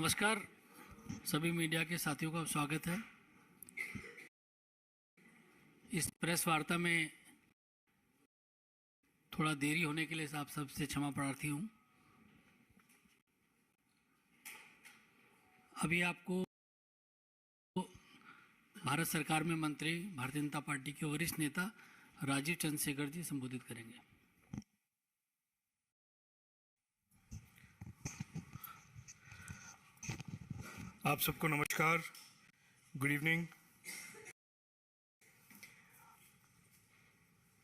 नमस्कार सभी मीडिया के साथियों का स्वागत है। इस प्रेस वार्ता में थोड़ा देरी होने के लिए आप सबसे क्षमा प्रार्थी हूँ। अभी आपको भारत सरकार में मंत्री भारतीय जनता पार्टी के वरिष्ठ नेता राजीव चंद्रशेखर जी संबोधित करेंगे। आप सबको नमस्कार, good evening.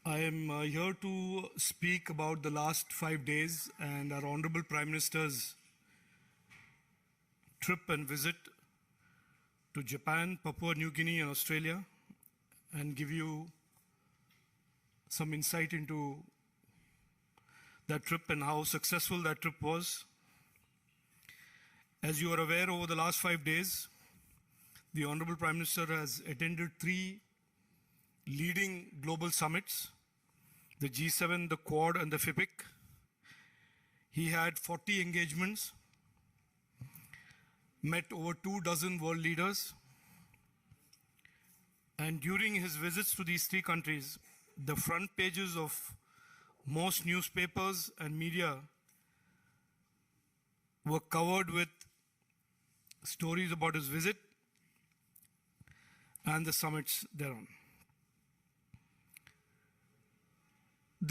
I am here to speak about the last 5 days and our Honorable Prime Minister's trip and visit to Japan, Papua New Guinea and Australia, and give you some insight into that trip and how successful that trip was. As you are aware, over the last 5 days, the Honorable Prime Minister has attended 3 leading global summits, the G7, the Quad and the FIPIC. He had 40 engagements, met over 24 world leaders, and during his visits to these 3 countries, the front pages of most newspapers and media were covered with stories about his visit and the summits thereon.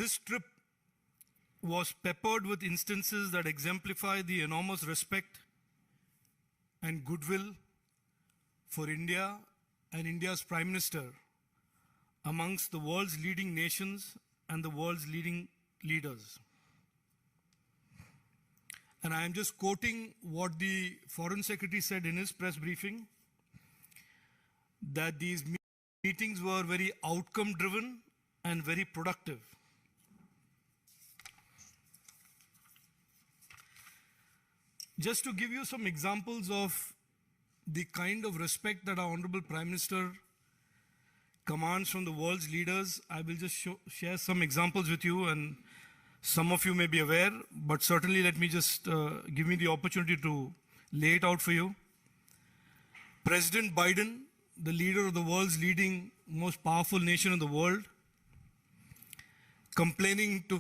This trip was peppered with instances that exemplify the enormous respect and goodwill for India and India's Prime Minister amongst the world's leading nations and the world's leading leaders. And I am just quoting what the Foreign Secretary said in his press briefing, that these meetings were very outcome-driven and very productive. Just to give you some examples of the kind of respect that our Honorable Prime Minister commands from the world's leaders, I will just share some examples with you, and some of you may be aware, but certainly let me just give me the opportunity to lay it out for you. President Biden, the leader of the world's leading, most powerful nation in the world, complaining to